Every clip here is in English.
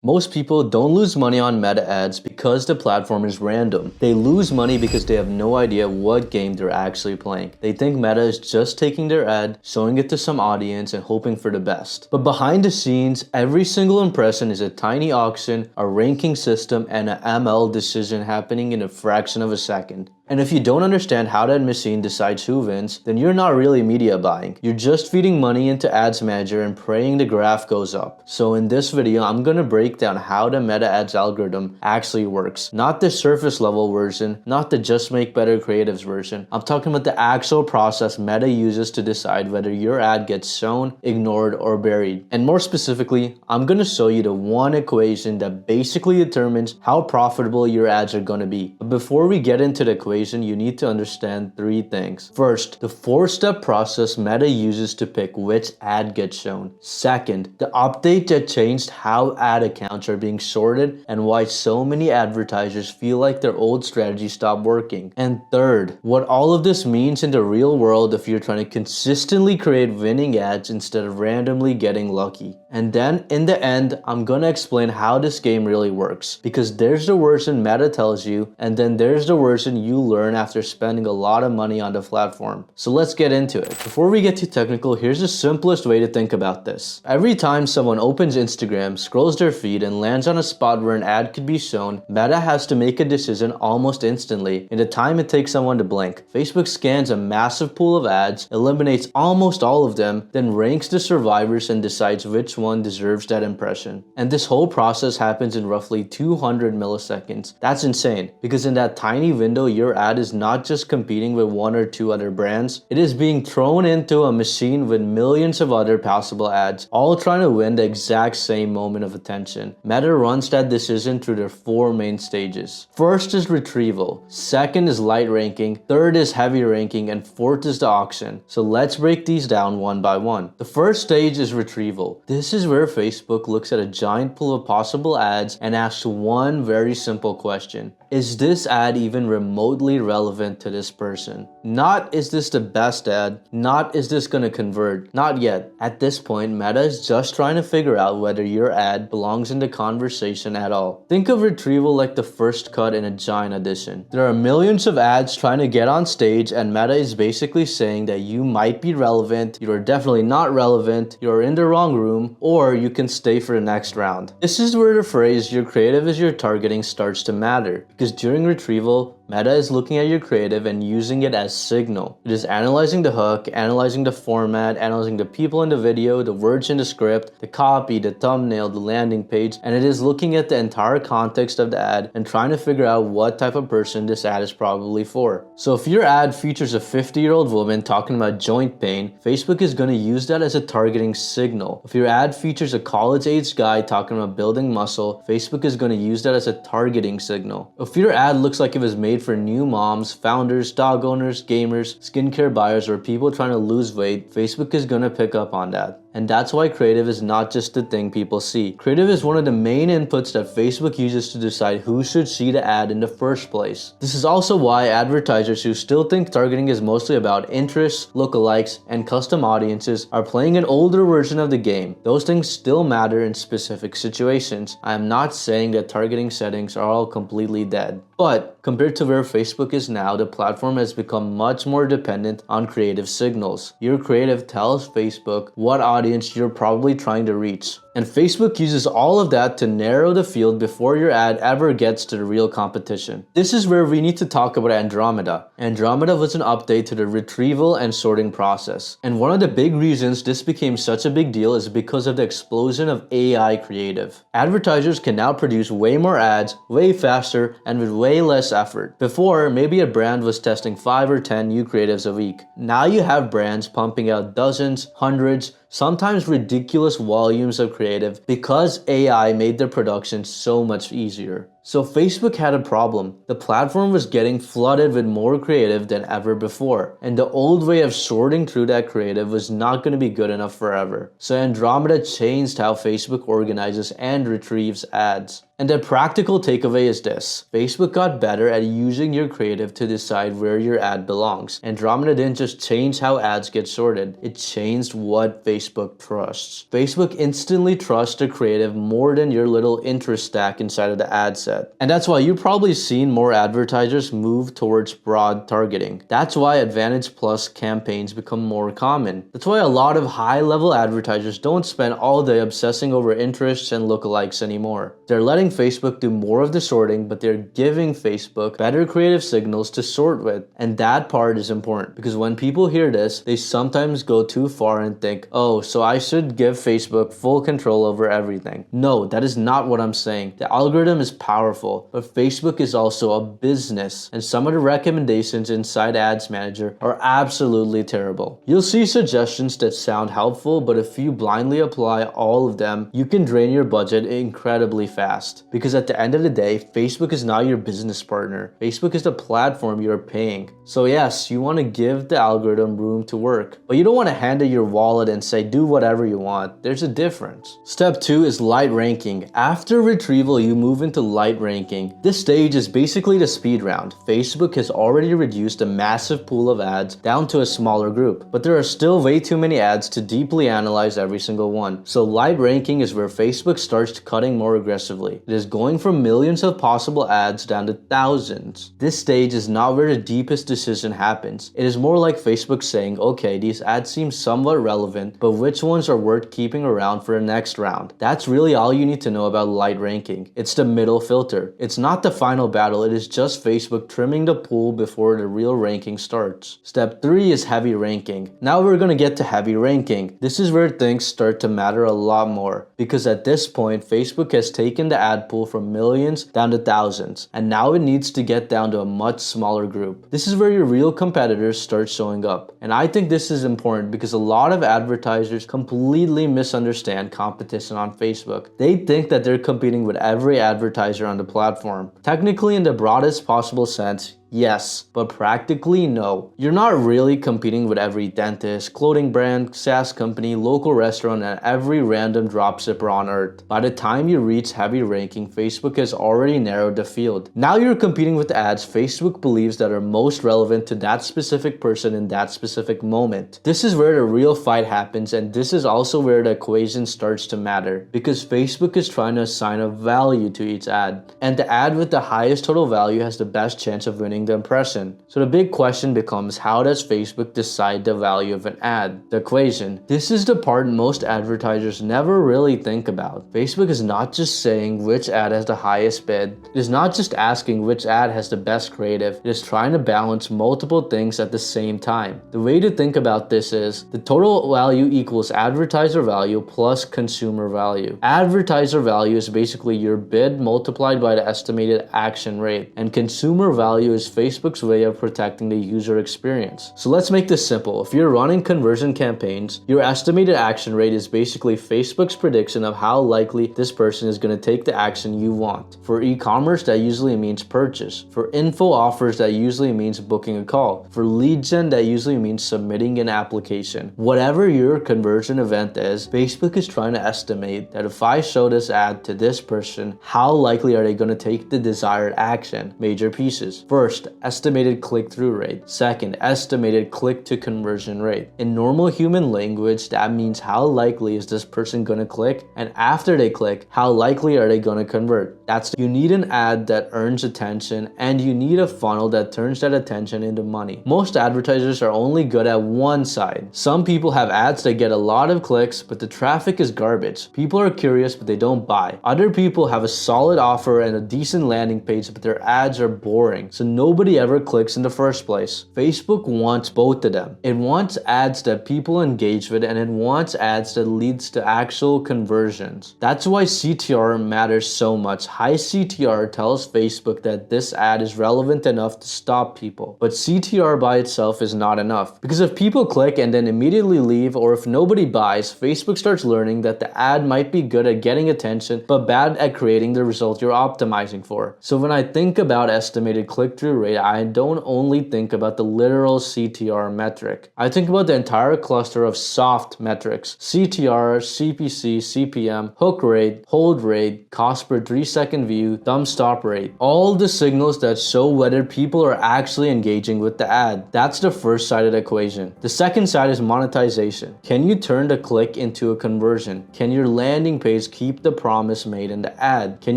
Most people don't lose money on meta ads because the platform is random. They lose money because they have no idea what game they're actually playing. They think meta is just taking their ad, showing it to some audience, and hoping for the best. But behind the scenes, every single impression is a tiny auction, a ranking system, and an ML decision happening in a fraction of a second. And if you don't understand how that machine decides who wins, then you're not really media buying. You're just feeding money into Ads Manager and praying the graph goes up. So in this video, I'm gonna break down how the meta ads algorithm actually works. Not the surface level version, not the just make better creatives version. I'm talking about the actual process Meta uses to decide whether your ad gets shown, ignored, or buried. And more specifically, I'm gonna show you the one equation that basically determines how profitable your ads are gonna be. But before we get into the equation, you need to understand three things. First, the 4-step process Meta uses to pick which ad gets shown. Second, the update that changed how ad accounts are being sorted and why so many advertisers feel like their old strategy stopped working. And third, what all of this means in the real world if you're trying to consistently create winning ads instead of randomly getting lucky. And then in the end, I'm gonna explain how this game really works, because there's the version Meta tells you, and then there's the version you learn after spending a lot of money on the platform. So let's get into it. Before we get too technical, here's the simplest way to think about this. Every time someone opens Instagram, scrolls their feed, and lands on a spot where an ad could be shown, Meta has to make a decision almost instantly in the time it takes someone to blink. Facebook scans a massive pool of ads, eliminates almost all of them, then ranks the survivors and decides which one deserves that impression. And this whole process happens in roughly 200 milliseconds. That's insane, because in that tiny window, your ad is not just competing with one or two other brands, it is being thrown into a machine with millions of other possible ads, all trying to win the exact same moment of attention. Meta runs that decision through their 4 main stages. First is retrieval, second is light ranking, third is heavy ranking, and fourth is the auction. So let's break these down one by one. The first stage is retrieval. This is where Facebook looks at a giant pool of possible ads and asks one very simple question. Is this ad even remotely relevant to this person? Not is this the best ad, not is this gonna convert, not yet. At this point, Meta is just trying to figure out whether your ad belongs in the conversation at all. Think of retrieval like the first cut in a giant audition. There are millions of ads trying to get on stage, and Meta is basically saying that you might be relevant, you're definitely not relevant, you're in the wrong room, or you can stay for the next round. This is where the phrase "your creative is your targeting" starts to matter, because during retrieval, Meta is looking at your creative and using it as signal. It is analyzing the hook, analyzing the format, analyzing the people in the video, the words in the script, the copy, the thumbnail, the landing page, and it is looking at the entire context of the ad and trying to figure out what type of person this ad is probably for. So if your ad features a 50-year-old woman talking about joint pain, Facebook is going to use that as a targeting signal. If your ad features a college-aged guy talking about building muscle, Facebook is going to use that as a targeting signal. If your ad looks like it was made for new moms, founders, dog owners, gamers, skincare buyers, or people trying to lose weight, Facebook is gonna pick up on that. And that's why creative is not just the thing people see. Creative is one of the main inputs that Facebook uses to decide who should see the ad in the first place. This is also why advertisers who still think targeting is mostly about interests, lookalikes, and custom audiences are playing an older version of the game. Those things still matter in specific situations. I am not saying that targeting settings are all completely dead. But compared to where Facebook is now, the platform has become much more dependent on creative signals. Your creative tells Facebook what audience you're probably trying to reach. And Facebook uses all of that to narrow the field before your ad ever gets to the real competition. This is where we need to talk about Andromeda. Andromeda was an update to the retrieval and sorting process. And one of the big reasons this became such a big deal is because of the explosion of AI creative. Advertisers can now produce way more ads, way faster, and with way less effort. Before, maybe a brand was testing 5 or 10 new creatives a week. Now you have brands pumping out dozens, hundreds, sometimes ridiculous volumes of creative because AI made their production so much easier. So Facebook had a problem. The platform was getting flooded with more creative than ever before, and the old way of sorting through that creative was not going to be good enough forever. So Andromeda changed how Facebook organizes and retrieves ads. And the practical takeaway is this: Facebook got better at using your creative to decide where your ad belongs. Andromeda didn't just change how ads get sorted, it changed what Facebook trusts. Facebook instantly trusts the creative more than your little interest stack inside of the ad set. And that's why you've probably seen more advertisers move towards broad targeting. That's why Advantage Plus campaigns become more common. That's why a lot of high-level advertisers don't spend all day obsessing over interests and lookalikes anymore. They're letting Facebook do more of the sorting, but they're giving Facebook better creative signals to sort with. And that part is important, because when people hear this, they sometimes go too far and think, oh, so I should give Facebook full control over everything. No, that is not what I'm saying. The algorithm is powerful, but Facebook is also a business, and some of the recommendations inside Ads Manager are absolutely terrible. You'll see suggestions that sound helpful, but if you blindly apply all of them, you can drain your budget incredibly fast. Because at the end of the day, Facebook is not your business partner. Facebook is the platform you're paying. So yes, you want to give the algorithm room to work, but you don't want to hand it your wallet and say do whatever you want. There's a difference. Step 2 is light ranking. After retrieval, you move into light ranking. This stage is basically the speed round. Facebook has already reduced a massive pool of ads down to a smaller group, but there are still way too many ads to deeply analyze every single one. So light ranking is where Facebook starts cutting more aggressively. It is going from millions of possible ads down to thousands. This stage is not where the deepest decision happens. It is more like Facebook saying, okay, these ads seem somewhat relevant, but which ones are worth keeping around for the next round? That's really all you need to know about light ranking. It's the middle filter. It's not the final battle, it is just Facebook trimming the pool before the real ranking starts. Step 3 is heavy ranking. Now we're gonna get to heavy ranking. This is where things start to matter a lot more, because at this point, Facebook has taken the ad pool from millions down to thousands, and now it needs to get down to a much smaller group. This is where your real competitors start showing up. And I think this is important because a lot of advertisers completely misunderstand competition on Facebook. They think that they're competing with every advertiser on the platform. Technically, in the broadest possible sense, yes, but practically no. You're not really competing with every dentist, clothing brand, SaaS company, local restaurant, and every random dropshipper on earth. By the time you reach heavy ranking, Facebook has already narrowed the field. Now you're competing with ads Facebook believes that are most relevant to that specific person in that specific moment. This is where the real fight happens, and this is also where the equation starts to matter, because Facebook is trying to assign a value to each ad, and the ad with the highest total value has the best chance of winning the impression. So the big question becomes, how does Facebook decide the value of an ad? The equation. This is the part most advertisers never really think about. Facebook is not just saying which ad has the highest bid. It is not just asking which ad has the best creative. It is trying to balance multiple things at the same time. The way to think about this is the total value equals advertiser value plus consumer value. Advertiser value is basically your bid multiplied by the estimated action rate, and consumer value is Facebook's way of protecting the user experience. So let's make this simple. If you're running conversion campaigns, your estimated action rate is basically Facebook's prediction of how likely this person is going to take the action you want. For e-commerce, that usually means purchase. For info offers, that usually means booking a call. For lead gen, that usually means submitting an application. Whatever your conversion event is, Facebook is trying to estimate that if I show this ad to this person, how likely are they going to take the desired action? Major pieces. First, estimated click-through rate. Second, estimated click-to-conversion rate. In normal human language, that means how likely is this person going to click, and after they click, how likely are they going to convert? You need an ad that earns attention, and you need a funnel that turns that attention into money. Most advertisers are only good at one side. Some people have ads that get a lot of clicks, but the traffic is garbage. People are curious, but they don't buy. Other people have a solid offer and a decent landing page, but their ads are boring, so no nobody ever clicks in the first place. Facebook wants both of them. It wants ads that people engage with, and it wants ads that leads to actual conversions. That's why CTR matters so much. High CTR tells Facebook that this ad is relevant enough to stop people. But CTR by itself is not enough. Because if people click and then immediately leave, or if nobody buys, Facebook starts learning that the ad might be good at getting attention but bad at creating the result you're optimizing for. So when I think about estimated click-through rate, I don't only think about the literal CTR metric. I think about the entire cluster of soft metrics: CTR, CPC, CPM, hook rate, hold rate, cost per 3-second view, thumb stop rate. All the signals that show whether people are actually engaging with the ad. That's the first side of the equation. The second side is monetization. Can you turn the click into a conversion? Can your landing page keep the promise made in the ad? Can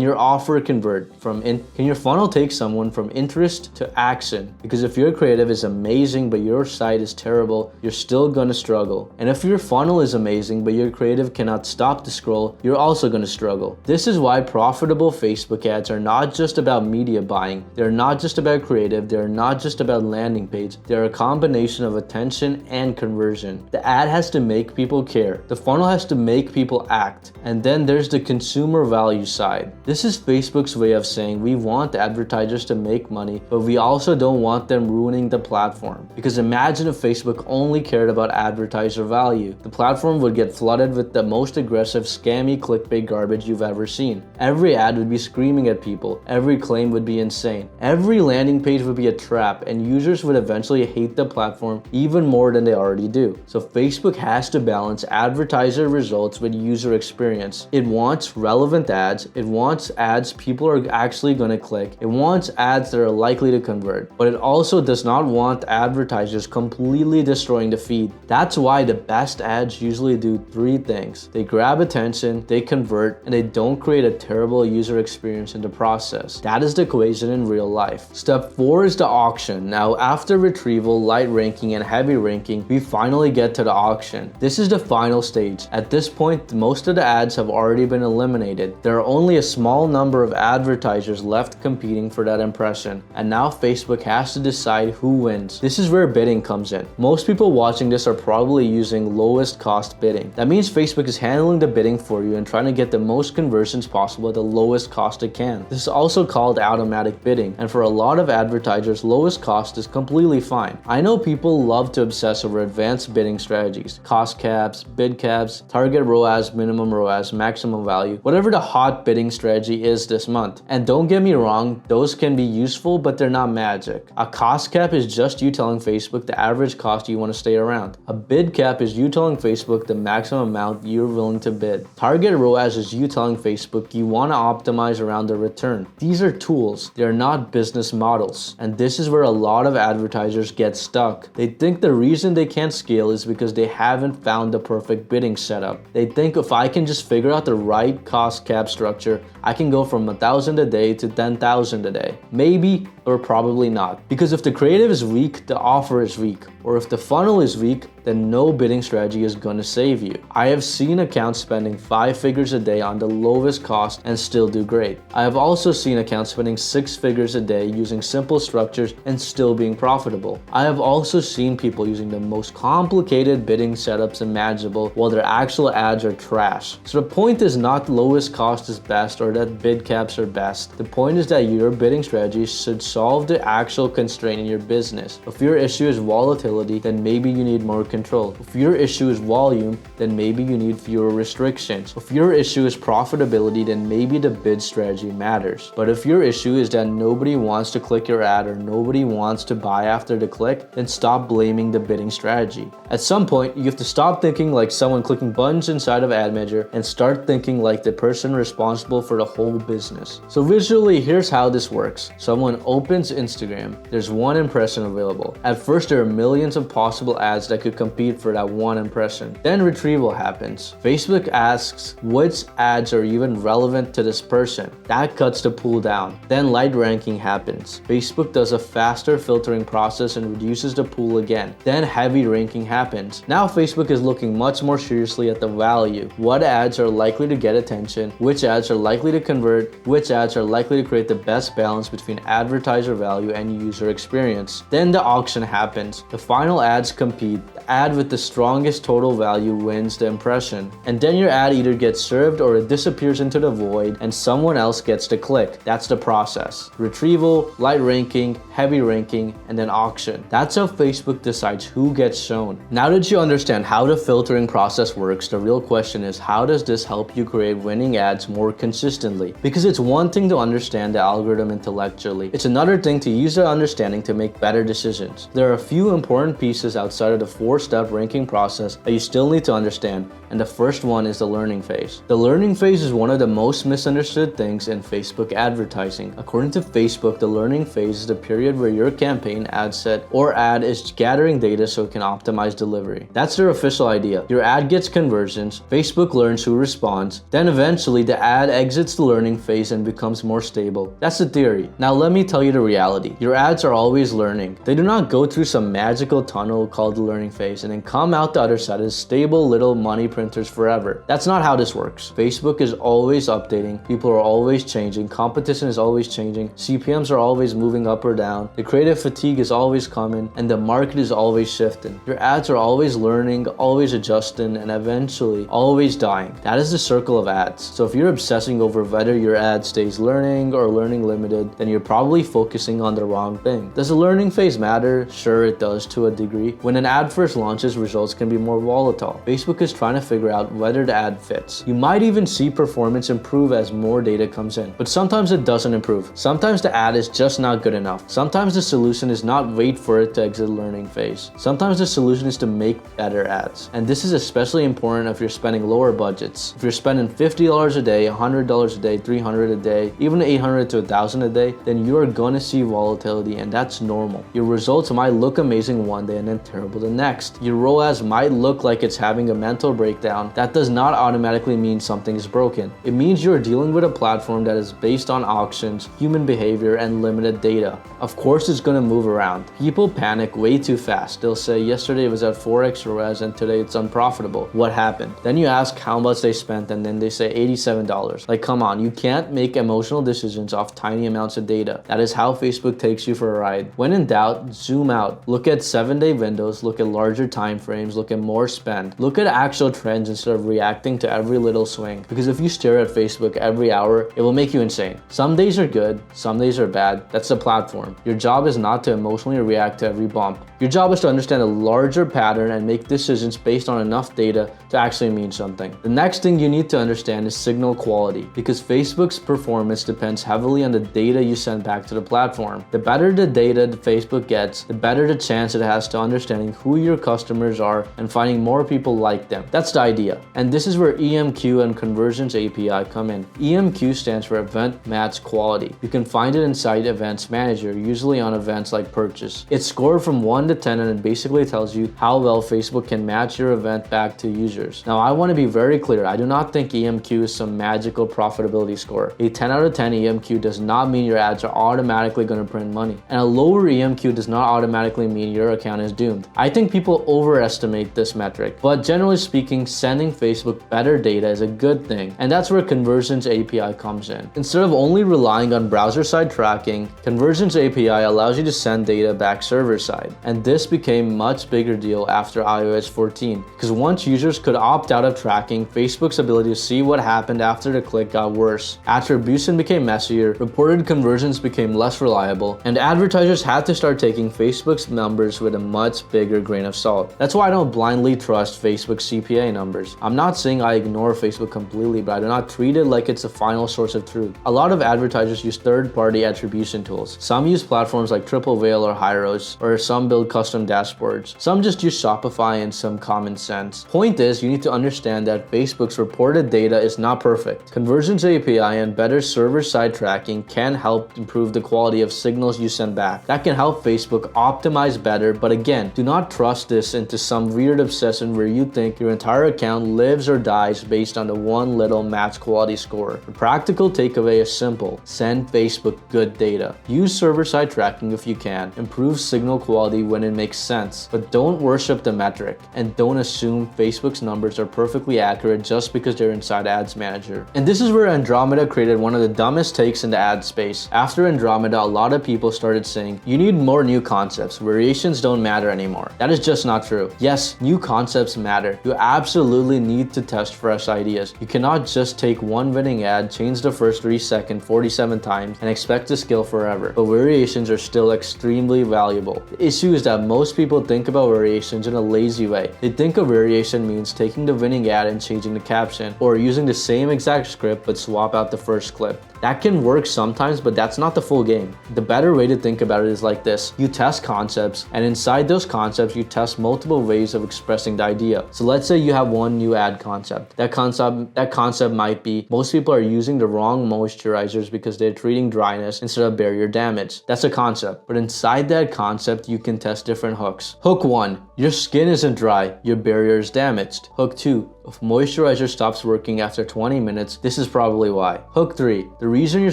your offer convert? Can your funnel take someone from interest to action? Because if your creative is amazing but your site is terrible, you're still gonna struggle. And if your funnel is amazing but your creative cannot stop the scroll, you're also gonna struggle. This is why profitable Facebook ads are not just about media buying. They're not just about creative. They're not just about landing page. They're a combination of attention and conversion. The ad has to make people care. The funnel has to make people act. And then there's the consumer value side. This is Facebook's way of saying we want advertisers to make money, but we also don't want them ruining the platform. Because imagine if Facebook only cared about advertiser value. The platform would get flooded with the most aggressive, scammy clickbait garbage you've ever seen. Every ad would be screaming at people. Every claim would be insane. Every landing page would be a trap, and users would eventually hate the platform even more than they already do. So Facebook has to balance advertiser results with user experience. It wants relevant ads. It wants ads people are actually going to click. It wants ads that are likely to convert. But it also does not want advertisers completely destroying the feed. That's why the best ads usually do 3 things. They grab attention, they convert, and they don't create a terrible user experience in the process. That is the equation in real life. Step 4 is the auction. Now, after retrieval, light ranking, and heavy ranking, we finally get to the auction. This is the final stage. At this point, most of the ads have already been eliminated. There are only a small number of advertisers left competing for that impression, and now Facebook has to decide who wins. This is where bidding comes in. Most people watching this are probably using lowest cost bidding. That means Facebook is handling the bidding for you and trying to get the most conversions possible at the lowest cost it can. This is also called automatic bidding, and for a lot of advertisers, lowest cost is completely fine. I know people love to obsess over advanced bidding strategies: cost caps, bid caps, target ROAS, minimum ROAS, maximum value, whatever the hot bidding strategy is this month. And don't get me wrong, those can be useful, but they're not magic. A cost cap is just you telling Facebook the average cost you want to stay around. A bid cap is you telling Facebook the maximum amount you're willing to bid. Target ROAS is you telling Facebook you want to optimize around the return. These are tools. They're not business models. And this is where a lot of advertisers get stuck. They think the reason they can't scale is because they haven't found the perfect bidding setup. They think if I can just figure out the right cost cap structure, I can go from 1,000 a day to 10,000 a day. Maybe, or probably not. Because if the creative is weak, the offer is weak. Or if the funnel is weak, then no bidding strategy is going to save you. I have seen accounts spending 5 figures a day on the lowest cost and still do great. I have also seen accounts spending 6 figures a day using simple structures and still being profitable. I have also seen people using the most complicated bidding setups imaginable while their actual ads are trash. So the point is not lowest cost is best or that bid caps are best. The point is that your bidding strategy should solve the actual constraint in your business. If your issue is volatility, then maybe you need more control. If your issue is volume, then maybe you need fewer restrictions. If your issue is profitability, then maybe the bid strategy matters. But if your issue is that nobody wants to click your ad or nobody wants to buy after the click, then stop blaming the bidding strategy. At some point, you have to stop thinking like someone clicking buttons inside of Ad Manager and start thinking like the person responsible for the whole business. So visually, here's how this works. Someone opens Instagram. There's one impression available. At first, there are millions of possible ads that could compete for that one impression. Then retrieval happens. Facebook asks which ads are even relevant to this person. That cuts the pool down. Then light ranking happens. Facebook does a faster filtering process and reduces the pool again. Then heavy ranking happens. Now Facebook is looking much more seriously at the value. What ads are likely to get attention, which ads are likely to convert, which ads are likely to create the best balance between advertiser value and user experience. Then the auction happens. The final ads compete. The ad with the strongest total value wins the impression. And then your ad either gets served or it disappears into the void and someone else gets to click. That's the process. Retrieval, light ranking, heavy ranking, and then auction. That's how Facebook decides who gets shown. Now that you understand how the filtering process works, the real question is, how does this help you create winning ads more consistently? Because it's one thing to understand the algorithm intellectually. It's another thing to use that understanding to make better decisions. There are a few important pieces outside of the 4-step ranking process that you still need to understand, and the first one is the learning phase. The learning phase is one of the most misunderstood things in Facebook advertising. According to Facebook, the learning phase is the period where your campaign, ad set, or ad is gathering data so it can optimize delivery. That's their official idea. Your ad gets conversions, Facebook learns who responds, then eventually the ad exits the learning phase and becomes more stable. That's the theory. Now let me tell you the reality. Your ads are always learning. They do not go through some magical tunnel called the learning phase and then come out the other side as stable little money printers forever. That's not how this works. Facebook is always updating, people are always changing, competition is always changing, CPMs are always moving up or down, the creative fatigue is always coming, and the market is always shifting. Your ads are always learning, always adjusting, and eventually always dying. That is the circle of ads. So if you're obsessing over whether your ad stays learning or learning limited, then you're probably focusing on the wrong thing. Does the learning phase matter? Sure, it does to a degree. When an ad first launches, results can be more volatile. Facebook is trying to figure out whether the ad fits. You might even see performance improve as more data comes in, but sometimes it doesn't improve. Sometimes the ad is just not good enough. Sometimes the solution is not wait for it to exit the learning phase. Sometimes the solution is to make better ads. And this is especially important if you're spending lower budgets. If you're spending $50 a day, $100 a day, $300 a day, even $800 to $1,000 a day, then you are gonna see volatility, and that's normal. Your results might look amazing one day and then terrible the next. Your ROAS might look like it's having a mental breakdown. That does not automatically mean something is broken. It means you're dealing with a platform that is based on auctions, human behavior, and limited data. Of course, it's gonna move around. People panic way too fast. They'll say yesterday it was at 4x ROAS and today it's unprofitable. What happened? Then you ask how much they spent and then they say $87. Like, come on, you can't make emotional decisions off tiny amounts of data. That is how Facebook takes you for a ride. When in doubt, zoom out. Look at 7-day windows, look at larger time frames, look at more spend. Look at actual trends instead of reacting to every little swing. Because if you stare at Facebook every hour, it will make you insane. Some days are good, some days are bad. That's the platform. Your job is not to emotionally react to every bump. Your job is to understand a larger pattern and make decisions based on enough data to actually mean something. The next thing you need to understand is signal quality, because Facebook's performance depends heavily on the data you send back to the platform. The better the data that Facebook gets, the better the chance it has to understanding who your customers are and finding more people like them. That's the idea. And this is where EMQ and Conversions API come in. EMQ stands for Event Match Quality. You can find it inside Events Manager, usually on events like purchase. It's scored from 1 to 10 and it basically tells you how well Facebook can match your event back to users. Now, I want to be very clear. I do not think EMQ is some magical profitability score. A 10 out of 10 EMQ does not mean your ads are automatically going to print money. And a lower EMQ does not automatically mean your account is doomed. I think people overestimate this metric, but generally speaking, sending Facebook better data is a good thing. And that's where Conversions API comes in. Instead of only relying on browser-side tracking, Conversions API allows you to send data back server-side. And this became a much bigger deal after iOS 14, because once users could opt out of tracking, Facebook's ability to see what happened after the click got worse. Attribution became messier, reported conversions became less reliable, and advertisers had to start taking Facebook's numbers with a much bigger grain of salt. That's why I don't blindly trust Facebook's CPA numbers. I'm not saying I ignore Facebook completely, but I do not treat it like it's the final source of truth. A lot of advertisers use third-party attribution tools. Some use platforms like Triple Whale or Hyros, or some build custom dashboards. Some just use Shopify and some common sense. Point is, you need to understand that Facebook's reported data is not perfect. Conversions API and better server-side tracking can help improve the quality of signals you send back. That can help Facebook optimize better, but again, do not trust this into some weird obsession where you think your entire account lives or dies based on the one little match quality score. The practical takeaway is simple. Send Facebook good data. Use server-side tracking if you can. Improve signal quality when it makes sense. But don't worship the metric, and don't assume Facebook's numbers are perfectly accurate just because they're inside Ads Manager. And this is where Andromeda created one of the dumbest takes in the ad space. After Andromeda, a lot of people started saying, you need more new concepts. Variations don't matter anymore. That is just not true. Yes, new concepts matter. You absolutely need to test fresh ideas. You cannot just take one winning ad, change the first 3 seconds 47 times, and expect to scale forever. But variations are still extremely valuable. The issue is that most people think about variations in a lazy way. They think a variation means taking the winning ad and changing the caption, or using the same exact script but swap out the first clip. That can work sometimes, but that's not the full game. The better way to think about it is like this. You test concepts, and inside those concepts, you test multiple ways of expressing the idea. So let's say you have one new ad concept. That concept might be, most people are using the wrong moisturizers because they're treating dryness instead of barrier damage. That's a concept. But inside that concept, you can test different hooks. Hook 1, your skin isn't dry, your barrier is damaged. Hook 2, if moisturizer stops working after 20 minutes, this is probably why. Hook 3, the reason your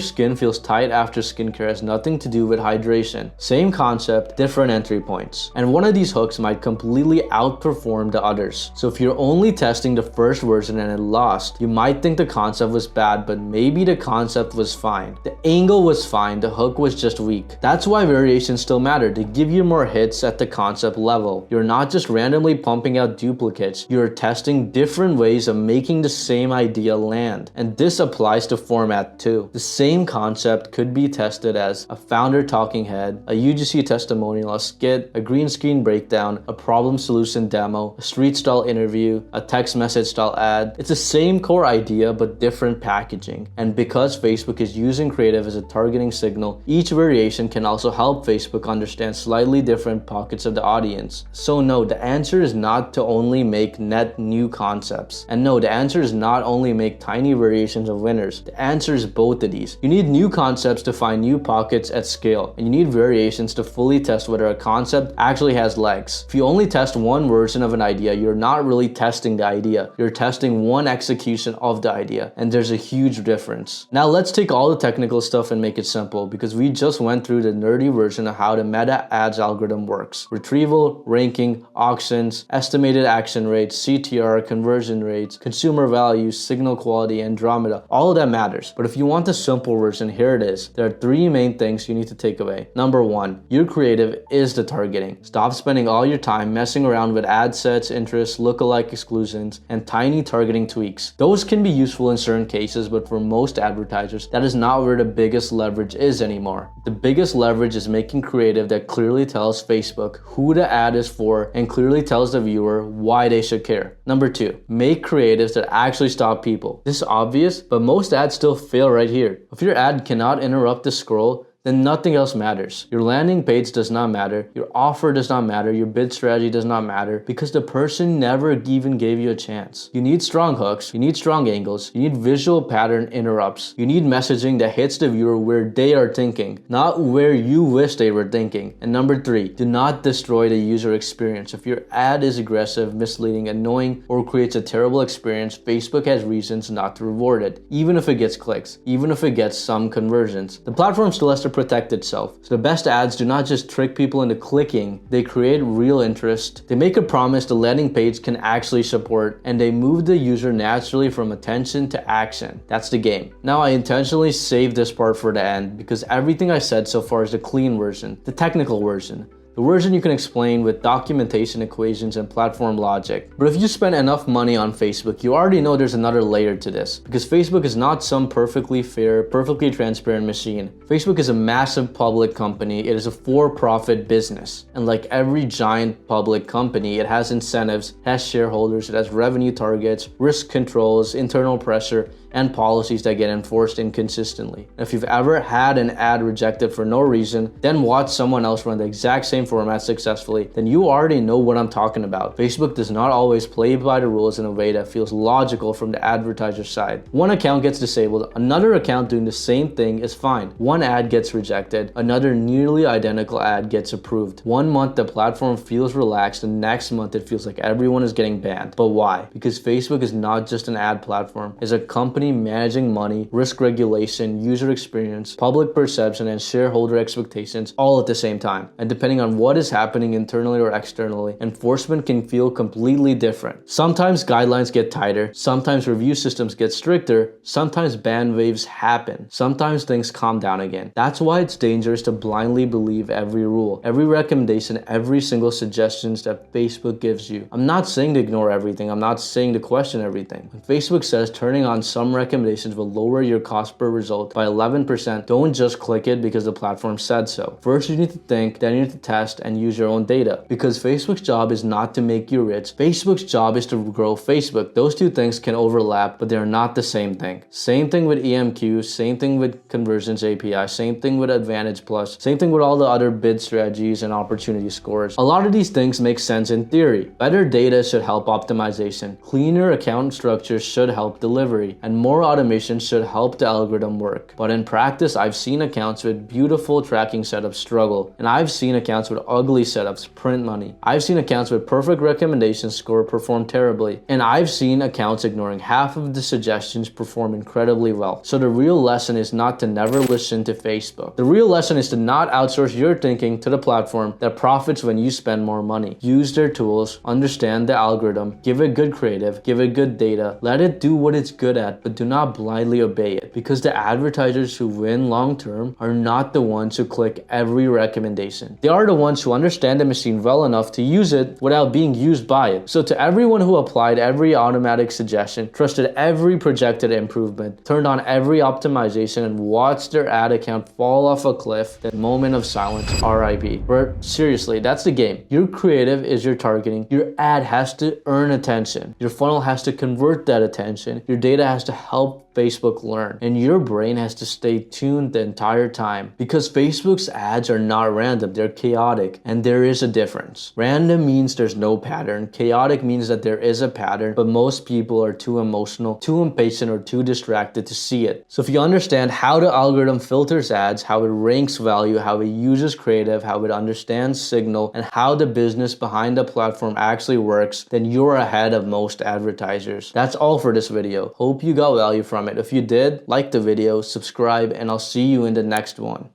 skin feels tight after skincare has nothing to do with hydration. Same concept, different entry points. And one of these hooks might completely outperform the others. So if you're only testing the first version and it lost, you might think the concept was bad, but maybe the concept was fine. The angle was fine, the hook was just weak. That's why variations still matter. They give you more hits at the concept level. You're not just randomly pumping out duplicates, you're testing different ways of making the same idea land. And this applies to format too. The same concept could be tested as a founder talking head, a UGC testimonial, a skit, a green screen breakdown, a problem solution demo, a street style interview, a text message style ad. It's the same core idea but different packaging. And because Facebook is using creative as a targeting signal, each variation can also help Facebook understand slightly different pockets of the audience. So no, the answer is not to only make net new concepts. And no, the answer is not only make tiny variations of winners. The answer is both of these. You need new concepts to find new pockets at scale, and you need variations to fully test whether a concept actually has legs. If you only test one version of an idea, you're not really testing the idea. You're testing one execution of the idea, and there's a huge difference. Now let's take all the technical stuff and make it simple, because we just went through the nerdy version of how the Meta ads algorithm works. Retrieval, ranking, auctions, estimated action rates, CTR, conversion rates, consumer values, signal quality, Andromeda, all of that matters. But if you want the simple version, here it is. There are 3 main things you need to take away. Number 1, your creative is the targeting. Stop spending all your time messing around with ad sets, interests, lookalike exclusions, and tiny targeting tweaks. Those can be useful in certain cases, but for most advertisers, that is not where the biggest leverage is anymore. The biggest leverage is making creative that clearly tells Facebook who the ad is for and clearly tells the viewer why they should care. Number 2, make creatives that actually stop people. This is obvious, but most ads still fail right here. If your ad cannot interrupt the scroll, then nothing else matters. Your landing page does not matter, your offer does not matter, your bid strategy does not matter, because the person never even gave you a chance. You need strong hooks, you need strong angles, you need visual pattern interrupts, you need messaging that hits the viewer where they are thinking, not where you wish they were thinking. And number 3, do not destroy the user experience. If your ad is aggressive, misleading, annoying, or creates a terrible experience, Facebook has reasons not to reward it, even if it gets clicks, even if it gets some conversions. The platform still has to protect itself. So the best ads do not just trick people into clicking, they create real interest. They make a promise the landing page can actually support, and they move the user naturally from attention to action. That's the game. Now I intentionally saved this part for the end because everything I said so far is the clean version, the technical version. The version you can explain with documentation, equations, and platform logic. But if you spend enough money on Facebook, you already know there's another layer to this. Because Facebook is not some perfectly fair, perfectly transparent machine. Facebook is a massive public company. It is a for-profit business. And like every giant public company, it has incentives, it has shareholders, it has revenue targets, risk controls, internal pressure, and policies that get enforced inconsistently. If you've ever had an ad rejected for no reason, then watch someone else run the exact same format successfully, then you already know what I'm talking about. Facebook does not always play by the rules in a way that feels logical from the advertiser side. One account gets disabled, another account doing the same thing is fine. One ad gets rejected, another nearly identical ad gets approved. One month the platform feels relaxed, the next month it feels like everyone is getting banned. But why? Because Facebook is not just an ad platform. It's a company managing money, risk regulation, user experience, public perception, and shareholder expectations all at the same time. And depending on what is happening internally or externally, enforcement can feel completely different. Sometimes guidelines get tighter, sometimes review systems get stricter, sometimes ban waves happen, sometimes things calm down again. That's why it's dangerous to blindly believe every rule, every recommendation, every single suggestions that Facebook gives you. I'm not saying to ignore everything, I'm not saying to question everything. When Facebook says turning on some recommendations will lower your cost per result by 11%, don't just click it because the platform said so. First you need to think, then you need to test and use your own data. Because Facebook's job is not to make you rich, Facebook's job is to grow Facebook. Those two things can overlap, but they're not the same thing. Same thing with EMQ, same thing with conversions API, same thing with Advantage Plus, same thing with all the other bid strategies and opportunity scores. A lot of these things make sense in theory. Better data should help optimization, cleaner account structures should help delivery, and more automation should help the algorithm work. But in practice, I've seen accounts with beautiful tracking setups struggle, and I've seen accounts with ugly setups print money. I've seen accounts with perfect recommendations score perform terribly, and I've seen accounts ignoring half of the suggestions perform incredibly well. So the real lesson is not to never listen to Facebook. The real lesson is to not outsource your thinking to the platform that profits when you spend more money. Use their tools, understand the algorithm, give it good creative, give it good data, let it do what it's good at, but do not blindly obey it, because the advertisers who win long term are not the ones who click every recommendation. They are the ones who understand the machine well enough to use it without being used by it. So to everyone who applied every automatic suggestion, trusted every projected improvement, turned on every optimization, and watched their ad account fall off a cliff, that moment of silence, RIP. But seriously, that's the game. Your creative is your targeting. Your ad has to earn attention. Your funnel has to convert that attention. Your data has to help Facebook learn, and your brain has to stay tuned the entire time, because Facebook's ads are not random, they're chaotic, and there is a difference. Random means there's no pattern. Chaotic means that there is a pattern, but most people are too emotional, too impatient, or too distracted to see it. So if you understand how the algorithm filters ads, how it ranks value, how it uses creative, how it understands signal, and how the business behind the platform actually works, then you're ahead of most advertisers. That's all for this video. Hope you got value from it. If you did, like the video, subscribe, and I'll see you in the next one.